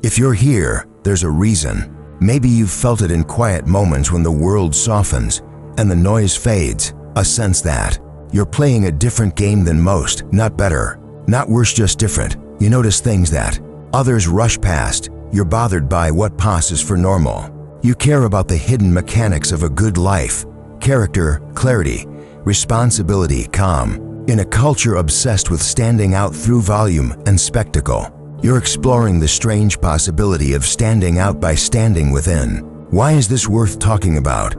If you're here, there's a reason. Maybe you've felt it in quiet moments when the world softens and the noise fades, a sense that you're playing a different game than most, not better, not worse, just different. You notice things that others rush past. You're bothered by what passes for normal. You care about the hidden mechanics of a good life, character, clarity, responsibility, calm. In a culture obsessed with standing out through volume and spectacle, you're exploring the strange possibility of standing out by standing within. Why is this worth talking about?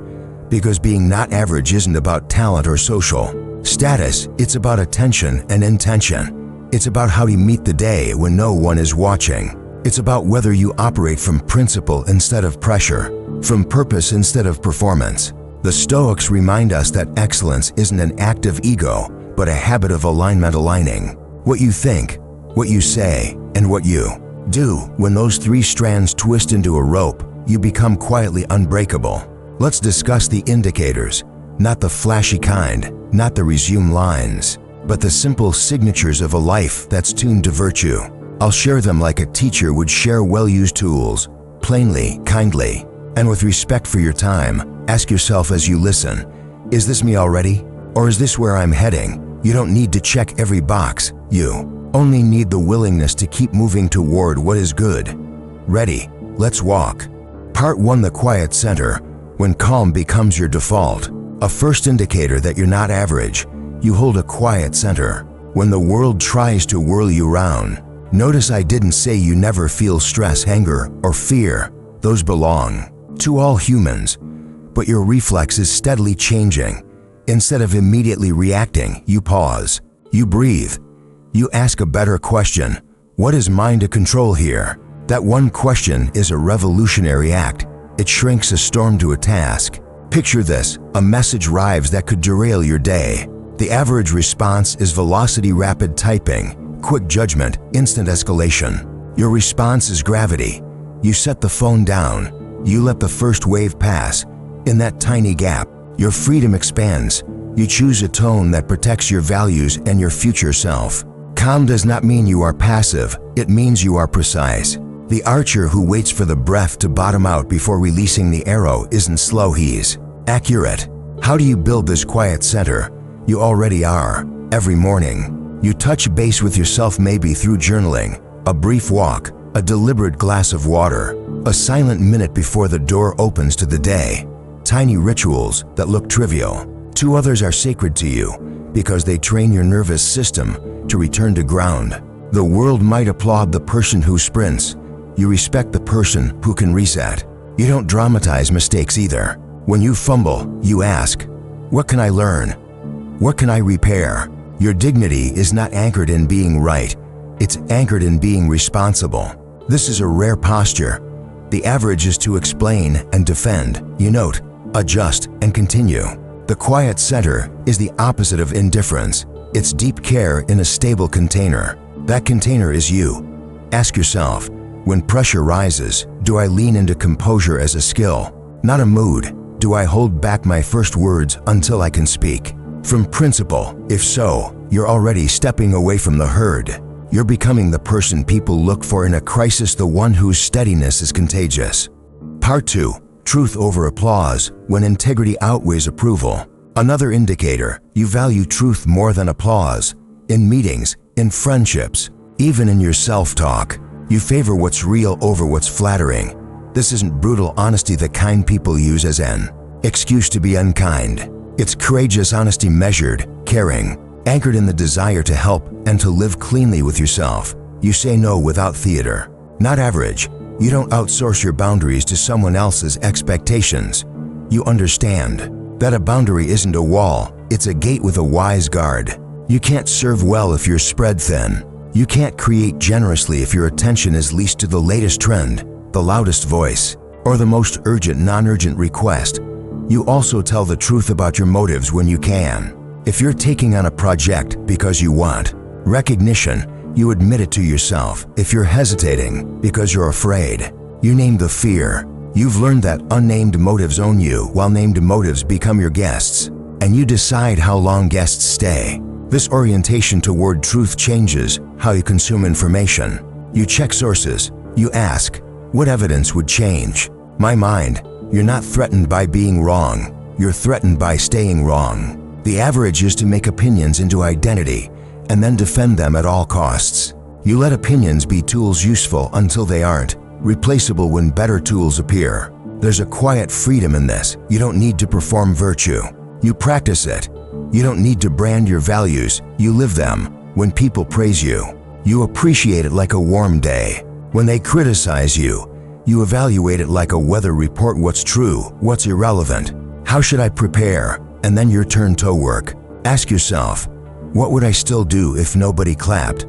Because being not average isn't about talent or social status, it's about attention and intention. It's about how you meet the day when no one is watching. It's about whether you operate from principle instead of pressure, from purpose instead of performance. The Stoics remind us that excellence isn't an act of ego, but a habit of alignment, aligning what you think, what you say, and what you do. When those three strands twist into a rope, you become quietly unbreakable. Let's discuss the indicators, not the flashy kind, not the resume lines, but the simple signatures of a life that's tuned to virtue. I'll share them like a teacher would share well-used tools, plainly, kindly, and with respect for your time. Ask yourself as you listen, is this me already? Or is this where I'm heading? You don't need to check every box. You only need the willingness to keep moving toward what is good. Ready? Let's walk. Part 1: The quiet center. When calm becomes your default, a first indicator that you're not average, you hold a quiet center. When the world tries to whirl you round, notice I didn't say you never feel stress, anger, or fear. Those belong to all humans. But your reflex is steadily changing. Instead of immediately reacting, you pause. You breathe. You ask a better question. What is mine to control here? That one question is a revolutionary act. It shrinks a storm to a task. Picture this: a message arrives that could derail your day. The average response is velocity, rapid typing, quick judgment, instant escalation. Your response is gravity. You set the phone down. You let the first wave pass. In that tiny gap, your freedom expands. You choose a tone that protects your values and your future self. Calm does not mean you are passive. It means you are precise. The archer who waits for the breath to bottom out before releasing the arrow isn't slow, he's accurate. How do you build this quiet center? You already are. Every morning, you touch base with yourself, maybe through journaling, a brief walk, a deliberate glass of water, a silent minute before the door opens to the day. Tiny rituals that look trivial to others are sacred to you because they train your nervous system to return to ground. The world might applaud the person who sprints. You respect the person who can reset. You don't dramatize mistakes either. When you fumble, you ask, what can I learn? What can I repair? Your dignity is not anchored in being right. It's anchored in being responsible. This is a rare posture. The average is to explain and defend. You note, adjust, and continue. The quiet center is the opposite of indifference. It's deep care in a stable container. That container is you. Ask yourself, when pressure rises, do I lean into composure as a skill, not a mood? Do I hold back my first words until I can speak from principle? If so, you're already stepping away from the herd. You're becoming the person people look for in a crisis, the one whose steadiness is contagious. Part 2: Truth over applause. When integrity outweighs approval. Another indicator: you value truth more than applause. In meetings, in friendships, even in your self-talk, you favor what's real over what's flattering. This isn't brutal honesty the kind people use as an excuse to be unkind. It's courageous honesty, measured, caring, anchored in the desire to help and to live cleanly with yourself. You say no without theater. Not average. You don't outsource your boundaries to someone else's expectations. You understand that a boundary isn't a wall, it's a gate with a wise guard. You can't serve well if you're spread thin. You can't create generously if your attention is leased to the latest trend, the loudest voice, or the most urgent non-urgent request. You also tell the truth about your motives when you can. If you're taking on a project because you want recognition, you admit it to yourself. If you're hesitating because you're afraid, you name the fear. You've learned that unnamed motives own you while named motives become your guests, and you decide how long guests stay. This orientation toward truth changes how you consume information. You check sources, You ask, what evidence would change? My mind, you're not threatened by being wrong. You're threatened by staying wrong. The average is to make opinions into identity and then defend them at all costs. You let opinions be tools useful until they aren't, replaceable when better tools appear. There's a quiet freedom in this. You don't need to perform virtue. You practice it. You don't need to brand your values. You live them. When people praise you, you appreciate it like a warm day. When they criticize you, you evaluate it like a weather report. What's true, what's irrelevant. How should I prepare? And then your turn to work. Ask yourself, what would I still do if nobody clapped?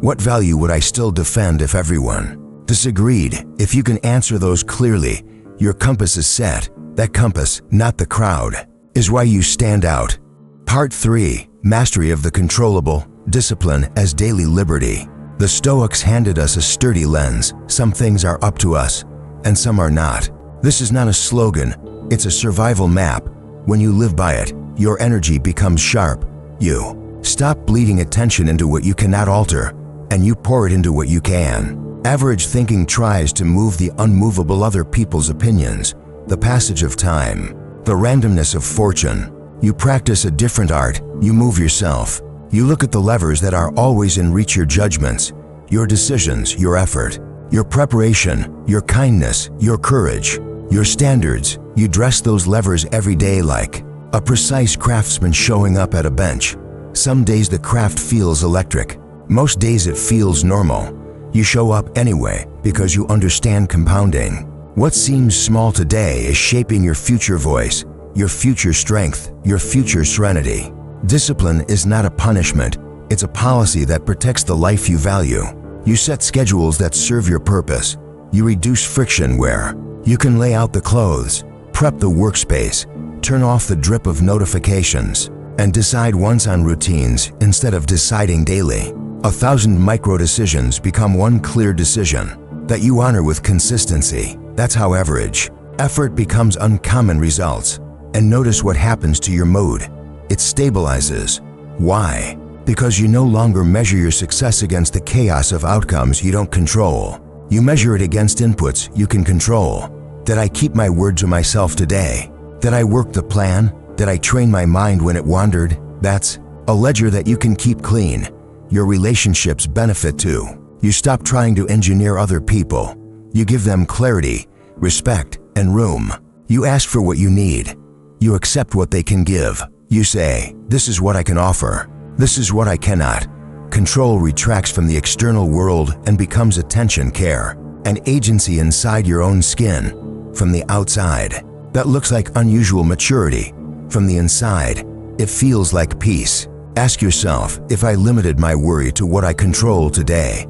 What value would I still defend if everyone disagreed? If you can answer those clearly, your compass is set. That compass, not the crowd, is why you stand out. Part 3. Mastery of the Controllable. Discipline as daily liberty. The Stoics handed us a sturdy lens. Some things are up to us, and some are not. This is not a slogan, it's a survival map. When you live by it, your energy becomes sharp. You stop bleeding attention into what you cannot alter, and you pour it into what you can. Average thinking tries to move the unmovable, other people's opinions, the passage of time, the randomness of fortune. You practice a different art. You move yourself. You look at the levers that are always in reach: your judgments, your decisions, your effort, your preparation, your kindness, your courage, your standards. You dress those levers every day like a precise craftsman showing up at a bench. Some days the craft feels electric. Most days it feels normal. You show up anyway because you understand compounding. What seems small today is shaping your future voice, your future strength, your future serenity. Discipline is not a punishment, it's a policy that protects the life you value. You set schedules that serve your purpose. You reduce friction where you can lay out the clothes, prep the workspace, turn off the drip of notifications, and decide once on routines instead of deciding daily. 1,000 micro decisions become one clear decision that you honor with consistency. That's how average effort becomes uncommon results. And notice what happens to your mood. It stabilizes. Why? Because you no longer measure your success against the chaos of outcomes you don't control. You measure it against inputs you can control. Did I keep my word to myself today? Did I work the plan? Did I train my mind when it wandered? That's a ledger that you can keep clean. Your relationships benefit too. You stop trying to engineer other people. You give them clarity, respect, and room. You ask for what you need. You accept what they can give. You say, this is what I can offer. This is what I cannot. Control retracts from the external world and becomes attention, care, and agency inside your own skin. From the outside, that looks like unusual maturity. From the inside, it feels like peace. Ask yourself, if I limited my worry to what I control today,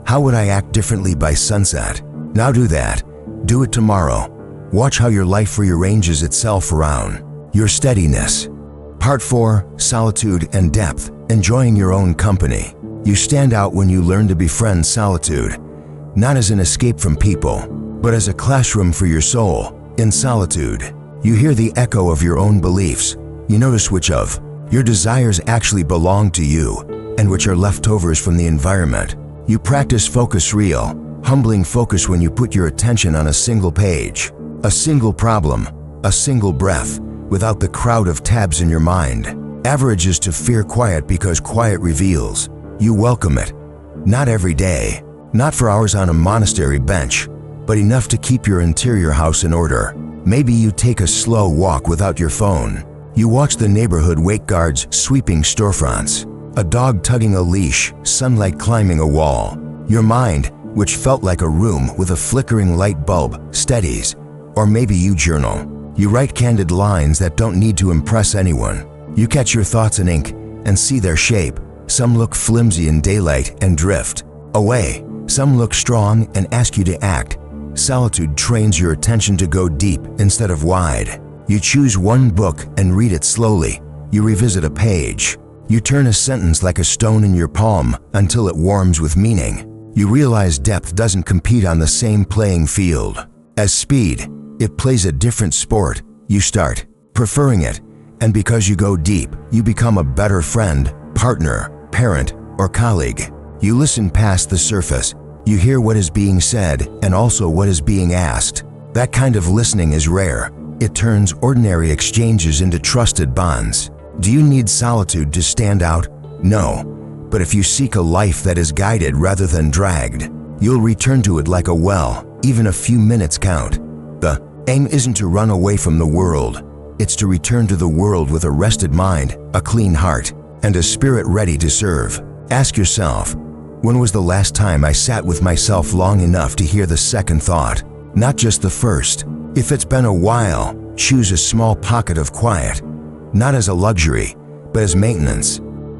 how would I act differently by sunset? Now do that. Do it tomorrow. Watch how your life rearranges itself around your steadiness. Part 4. Solitude and depth. Enjoying your own company. You stand out when you learn to befriend solitude, not as an escape from people, but as a classroom for your soul. In solitude, you hear the echo of your own beliefs. You notice which of your desires actually belong to you and which are leftovers from the environment. You practice focus, real, humbling focus, when you put your attention on a single page, a single problem, a single breath, without the crowd of tabs in your mind. Average is to fear quiet because quiet reveals. You welcome it. Not every day, not for hours on a monastery bench, but enough to keep your interior house in order. Maybe you take a slow walk without your phone. You watch the neighborhood wake guards sweeping storefronts, a dog tugging a leash, sunlight climbing a wall. Your mind, which felt like a room with a flickering light bulb, steadies. Or maybe you journal. You write candid lines that don't need to impress anyone. You catch your thoughts in ink and see their shape. Some look flimsy in daylight and drift away. Some look strong and ask you to act. Solitude trains your attention to go deep instead of wide. You choose one book and read it slowly. You revisit a page. You turn a sentence like a stone in your palm until it warms with meaning. You realize depth doesn't compete on the same playing field as speed. It plays a different sport. You start preferring it, and because you go deep, you become a better friend, partner, parent, or colleague. You listen past the surface. You hear what is being said and also what is being asked. That kind of listening is rare. It turns ordinary exchanges into trusted bonds. Do you need solitude to stand out? No. But if you seek a life that is guided rather than dragged, you'll return to it like a well. Even a few minutes count. The aim isn't to run away from the world. It's to return to the world with a rested mind, a clean heart, and a spirit ready to serve. Ask yourself, when was the last time I sat with myself long enough to hear the second thought, not just the first? If it's been a while, choose a small pocket of quiet, not as a luxury, but as maintenance.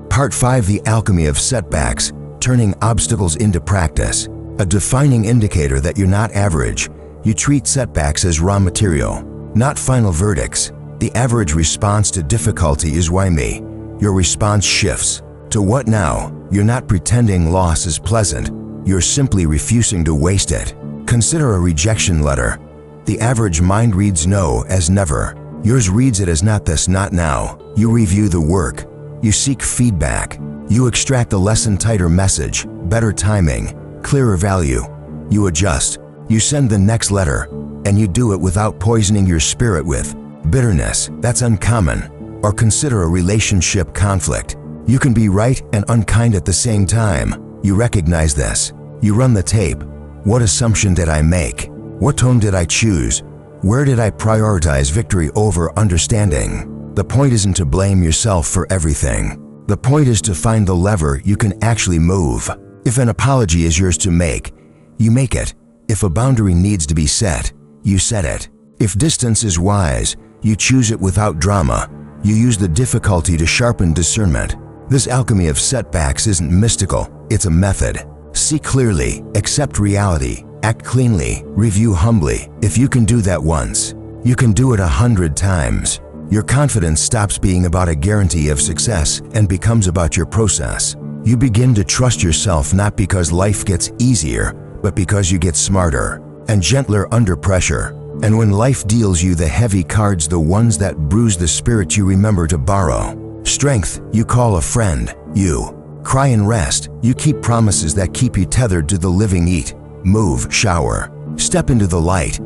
Part 5: The Alchemy of Setbacks, Turning Obstacles into Practice. A defining indicator that you're not average. You treat setbacks as raw material, not final verdicts. The average response to difficulty is why me. Your response shifts. To what now? You're not pretending loss is pleasant. You're simply refusing to waste it. Consider a rejection letter. The average mind reads no as never. Yours reads it as not this, not now. You review the work. You seek feedback. You extract a lesson, tighter message, better timing, clearer value. You adjust. You send the next letter, and you do it without poisoning your spirit with bitterness. That's uncommon. Or consider a relationship conflict. You can be right and unkind at the same time. You recognize this. You run the tape. What assumption did I make? What tone did I choose? Where did I prioritize victory over understanding? The point isn't to blame yourself for everything. The point is to find the lever you can actually move. If an apology is yours to make, you make it. If a boundary needs to be set, you set it. If distance is wise, you choose it without drama. You use the difficulty to sharpen discernment. This alchemy of setbacks isn't mystical, it's a method. See clearly, accept reality, act cleanly, review humbly. If you can do that once, you can do it 100 times. Your confidence stops being about a guarantee of success and becomes about your process. You begin to trust yourself not because life gets easier, but because you get smarter and gentler under pressure. And when life deals you the heavy cards, the ones that bruise the spirit, you remember to borrow. Strength, you call a friend. You cry and rest. You keep promises that keep you tethered to the living. Eat, move, shower, step into the light.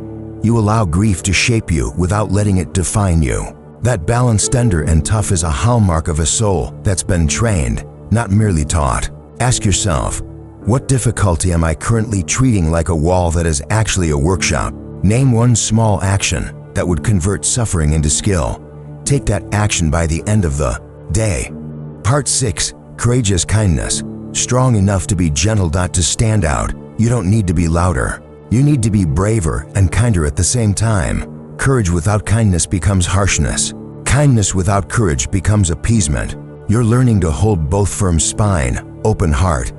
You allow grief to shape you without letting it define you. That balance, tender and tough, is a hallmark of a soul that's been trained, not merely taught. Ask yourself, what difficulty am I currently treating like a wall that is actually a workshop? Name one small action that would convert suffering into skill. Take that action by the end of the day. Part 6: Courageous Kindness. Strong enough to be gentle, not to stand out. You don't need to be louder. You need to be braver and kinder at the same time. Courage without kindness becomes harshness. Kindness without courage becomes appeasement. You're learning to hold both: firm spine, open heart.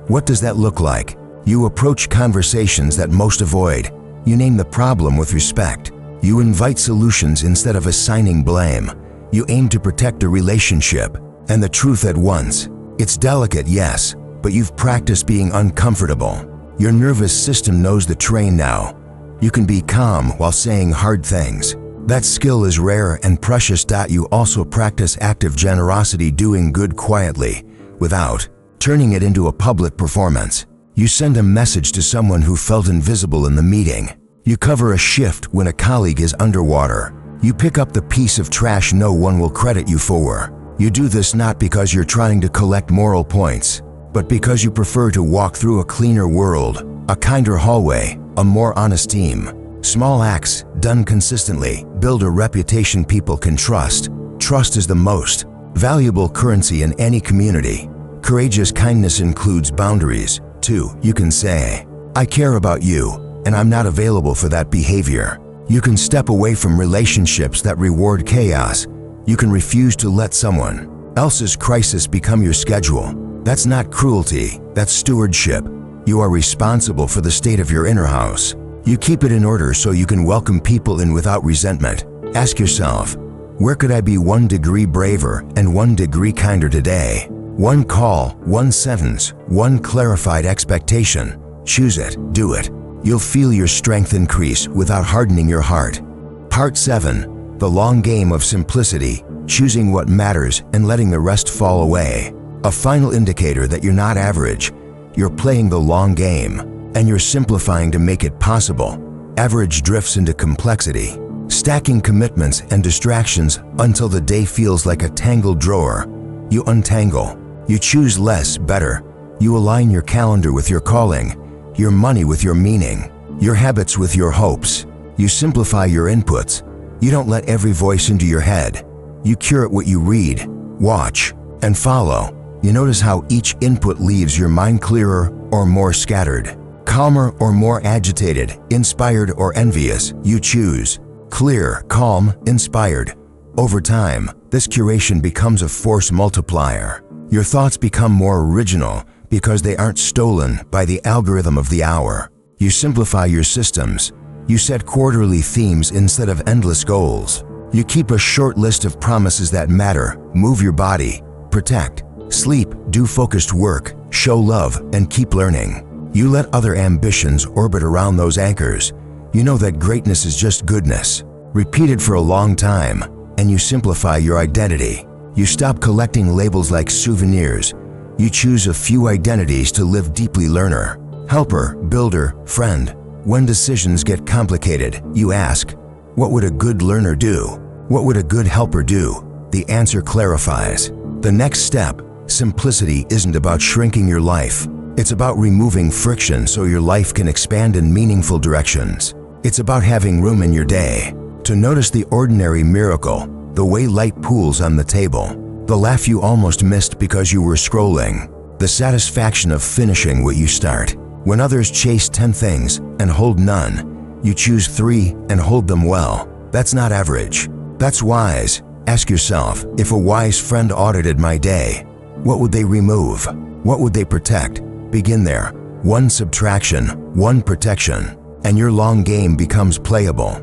What does that look like? You approach conversations that most avoid. You name the problem with respect. You invite solutions instead of assigning blame. You aim to protect a relationship and the truth at once. It's delicate, yes, but you've practiced being uncomfortable. Your nervous system knows the terrain now. You can be calm while saying hard things. That skill is rare and precious. You also practice active generosity, doing good quietly, without turning it into a public performance. You send a message to someone who felt invisible in the meeting. You cover a shift when a colleague is underwater. You pick up the piece of trash no one will credit you for. You do this not because you're trying to collect moral points, but because you prefer to walk through a cleaner world, a kinder hallway, a more honest team. Small acts, done consistently, build a reputation people can trust. Trust is the most valuable currency in any community. Courageous kindness includes boundaries, too. You can say, I care about you, and I'm not available for that behavior. You can step away from relationships that reward chaos. You can refuse to let someone else's crisis become your schedule. That's not cruelty, that's stewardship. You are responsible for the state of your inner house. You keep it in order so you can welcome people in without resentment. Ask yourself, where could I be 1 degree braver and 1 degree kinder today? 1 call, 1 sentence, 1 clarified expectation. Choose it, do it. You'll feel your strength increase without hardening your heart. Part 7: The Long Game of Simplicity, Choosing What Matters and Letting the Rest Fall Away. A final indicator that you're not average. you're playing the long game, and you're simplifying to make it possible. Average drifts into complexity, stacking commitments and distractions until the day feels like a tangled drawer. You untangle. You choose less, better. You align your calendar with your calling, your money with your meaning, your habits with your hopes. You simplify your inputs. You don't let every voice into your head. You curate what you read, watch, and follow. You notice how each input leaves your mind clearer or more scattered, calmer or more agitated, inspired or envious. You choose. Clear, calm, inspired. Over time, this curation becomes a force multiplier. Your thoughts become more original because they aren't stolen by the algorithm of the hour. You simplify your systems. You set quarterly themes instead of endless goals. You keep a short list of promises that matter. Move your body, protect, sleep, do focused work, show love, and keep learning. You let other ambitions orbit around those anchors. You know that greatness is just goodness, repeated for a long time, and you simplify your identity. You stop collecting labels like souvenirs. You choose a few identities to live deeply: learner, helper, builder, friend. When decisions get complicated, you ask, what would a good learner do? What would a good helper do? The answer clarifies. The next step, simplicity, isn't about shrinking your life. It's about removing friction so your life can expand in meaningful directions. It's about having room in your day to notice the ordinary miracle, the way light pools on the table, the laugh you almost missed because you were scrolling, the satisfaction of finishing what you start. When others chase 10 things and hold none, you choose 3 and hold them well. That's not average. That's wise. Ask yourself, if a wise friend audited my day, what would they remove? What would they protect? Begin there. 1 subtraction, 1 protection, and your long game becomes playable.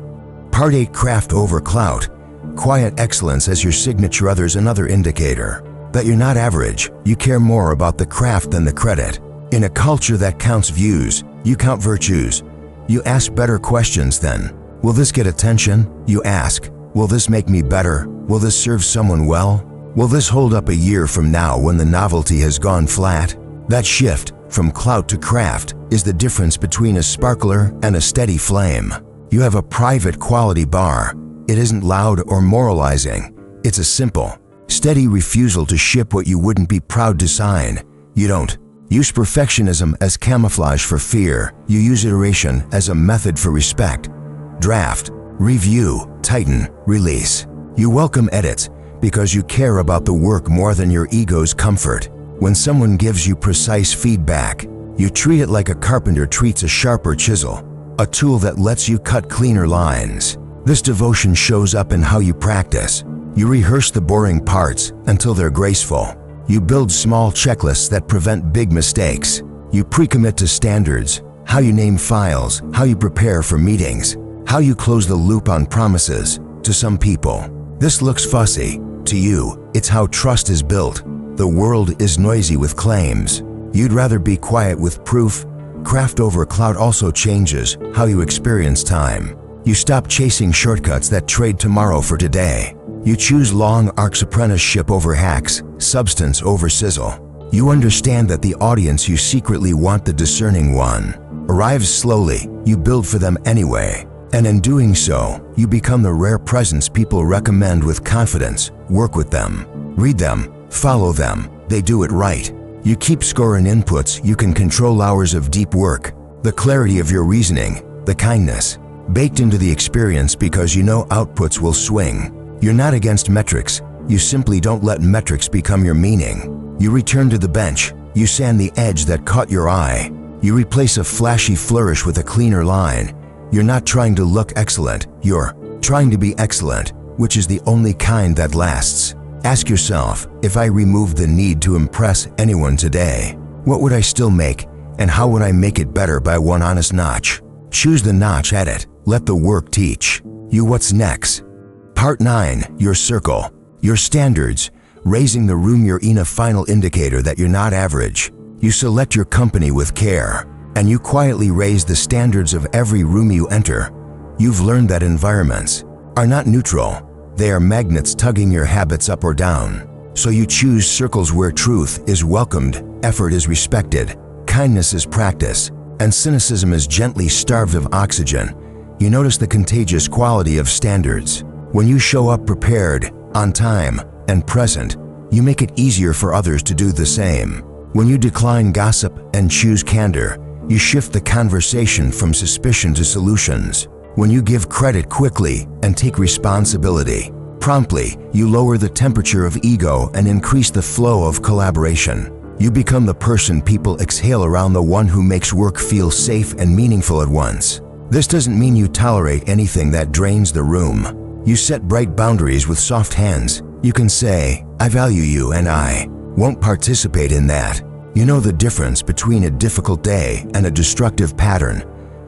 Part 8, craft over clout. Quiet excellence as your signature. Others another indicator that you're not average. You care more about the craft than the credit. In a culture that counts views, you count virtues. You ask better questions then. Will this get attention? You ask, will this make me better? Will this serve someone well? Will this hold up a year from now when the novelty has gone flat? That shift from clout to craft is the difference between a sparkler and a steady flame. You have a private quality bar. It isn't loud or moralizing. It's a simple, steady refusal to ship what you wouldn't be proud to sign. You don't use perfectionism as camouflage for fear. You use iteration as a method for respect. Draft, review, tighten, release. You welcome edits because you care about the work more than your ego's comfort. When someone gives you precise feedback, you treat it like a carpenter treats a sharper chisel, a tool that lets you cut cleaner lines. This devotion shows up in how you practice. You rehearse the boring parts until they're graceful. You build small checklists that prevent big mistakes. You pre-commit to standards, how you name files, how you prepare for meetings, how you close the loop on promises. To some people, this looks fussy. To you, it's how trust is built. The world is noisy with claims. You'd rather be quiet with proof. Craft over clout also changes how you experience time. You stop chasing shortcuts that trade tomorrow for today. You choose long arcs, apprenticeship over hacks, substance over sizzle. You understand that the audience you secretly want, the discerning one, arrives slowly. You build for them anyway. And in doing so, you become the rare presence people recommend with confidence. Work with them. Read them. Follow them. They do it right. You keep score in inputs. You can control hours of deep work. The clarity of your reasoning, the kindness, baked into the experience because you know outputs will swing. You're not against metrics. You simply don't let metrics become your meaning. You return to the bench. You sand the edge that caught your eye. You replace a flashy flourish with a cleaner line. You're not trying to look excellent. You're trying to be excellent, which is the only kind that lasts. Ask yourself, if I removed the need to impress anyone today, what would I still make, and how would I make it better by 1 honest notch? Choose the notch at it. Let the work teach you what's next. Part 9, your circle, your standards, raising the room. You're in a final indicator that you're not average. You select your company with care, and you quietly raise the standards of every room you enter. You've learned that environments are not neutral. They are magnets tugging your habits up or down. So you choose circles where truth is welcomed, effort is respected, kindness is practice, and cynicism is gently starved of oxygen, you notice the contagious quality of standards. When you show up prepared, on time, and present, you make it easier for others to do the same. When you decline gossip and choose candor, you shift the conversation from suspicion to solutions. When you give credit quickly and take responsibility promptly, you lower the temperature of ego and increase the flow of collaboration. You become the person people exhale around, the one who makes work feel safe and meaningful at once. This doesn't mean you tolerate anything that drains the room. You set bright boundaries with soft hands. You can say, "I value you and I won't participate in that." You know the difference between a difficult day and a destructive pattern.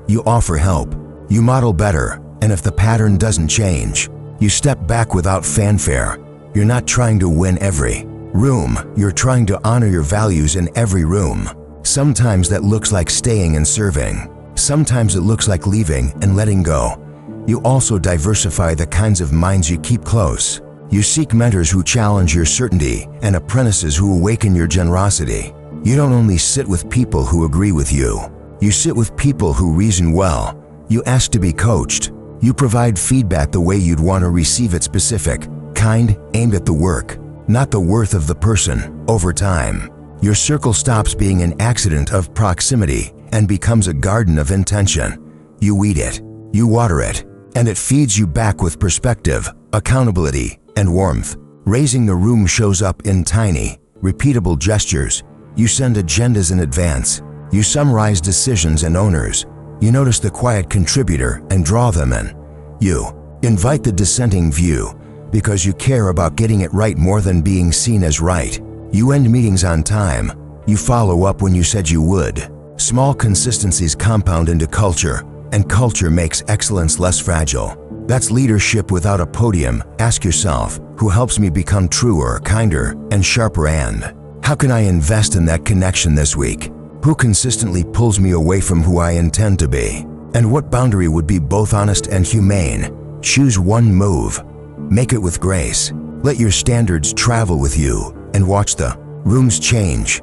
You offer help. You model better, and if the pattern doesn't change, you step back without fanfare. You're not trying to win every room, you're trying to honor your values in every room. Sometimes that looks like staying and serving. Sometimes it looks like leaving and letting go. You also diversify the kinds of minds you keep close. You seek mentors who challenge your certainty and apprentices who awaken your generosity. You don't only sit with people who agree with you. You sit with people who reason well. You ask to be coached. You provide feedback the way you'd want to receive it, specific, kind, aimed at the work, not the worth of the person. Over time, your circle stops being an accident of proximity and becomes a garden of intention. You weed it, you water it, and it feeds you back with perspective, accountability, and warmth. Raising the room shows up in tiny, repeatable gestures. You send agendas in advance. You summarize decisions and owners. You notice the quiet contributor and draw them in. You invite the dissenting view because you care about getting it right more than being seen as right. You end meetings on time. You follow up when you said you would. Small consistencies compound into culture, and culture makes excellence less fragile. That's leadership without a podium. Ask yourself, who helps me become truer, kinder, and sharper, and how can I invest in that connection this week? Who consistently pulls me away from who I intend to be? And what boundary would be both honest and humane? Choose one move. Make it with grace. Let your standards travel with you and watch the rooms change.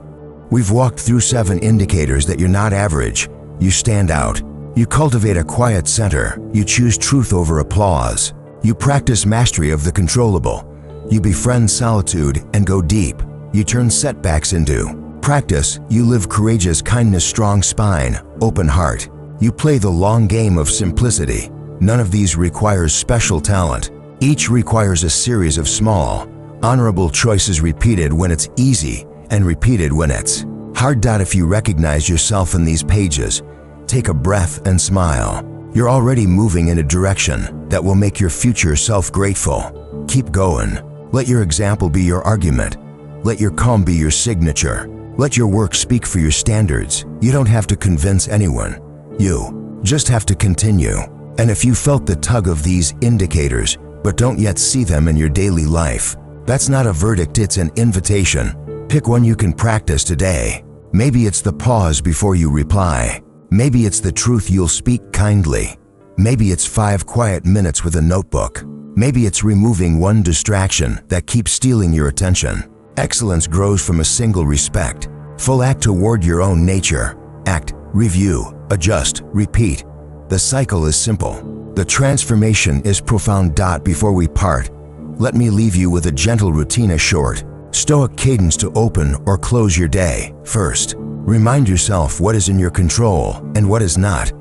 We've walked through 7 indicators that you're not average. You stand out. You cultivate a quiet center. You choose truth over applause. You practice mastery of the controllable. You befriend solitude and go deep. You turn setbacks into practice. You live courageous kindness, strong spine, open heart. You play the long game of simplicity. None of these requires special talent. Each requires a series of small, honorable choices repeated when it's easy and repeated when it's hard. If you recognize yourself in these pages, take a breath and smile. You're already moving in a direction that will make your future self grateful. Keep going. Let your example be your argument. Let your calm be your signature. Let your work speak for your standards. You don't have to convince anyone. You just have to continue. And if you felt the tug of these indicators, but don't yet see them in your daily life, that's not a verdict, it's an invitation. Pick one you can practice today. Maybe it's the pause before you reply. Maybe it's the truth you'll speak kindly. Maybe it's 5 quiet minutes with a notebook. Maybe it's removing one distraction that keeps stealing your attention. Excellence grows from a single respect. Full act toward your own nature. Act, review, adjust, repeat. The cycle is simple. The transformation is profound. Before we part, let me leave you with a gentle routine, a short, Stoic cadence to open or close your day. First, remind yourself what is in your control and what is not.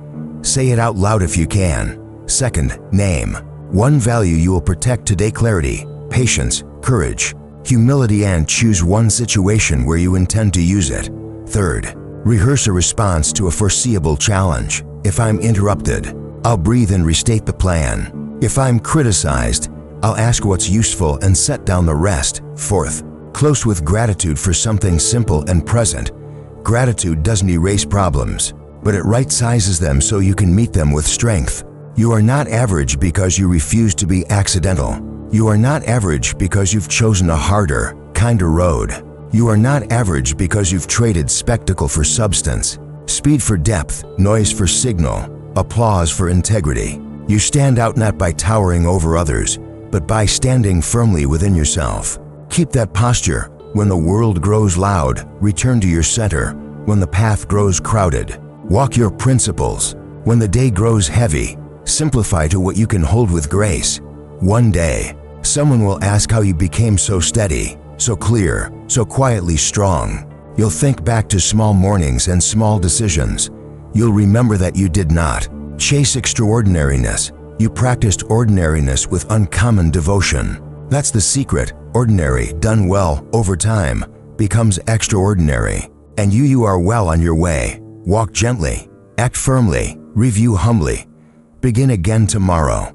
Say it out loud if you can. Second, name one value you will protect today: clarity, patience, courage, humility, and choose one situation where you intend to use it. Third, rehearse a response to a foreseeable challenge. If I'm interrupted, I'll breathe and restate the plan. If I'm criticized, I'll ask what's useful and set down the rest. Fourth, close with gratitude for something simple and present. Gratitude doesn't erase problems, but it right-sizes them so you can meet them with strength. You are not average because you refuse to be accidental. You are not average because you've chosen a harder, kinder road. You are not average because you've traded spectacle for substance, speed for depth, noise for signal, applause for integrity. You stand out not by towering over others, but by standing firmly within yourself. Keep that posture. When the world grows loud, return to your center. when the path grows crowded. Walk your principles. When the day grows heavy, simplify to what you can hold with grace. One day, someone will ask how you became so steady, so clear, so quietly strong. You'll think back to small mornings and small decisions. You'll remember that you did not chase extraordinariness. You practiced ordinariness with uncommon devotion. That's the secret. Ordinary, done well, over time, becomes extraordinary. And you are well on your way. Walk gently, act firmly, review humbly. Begin again tomorrow.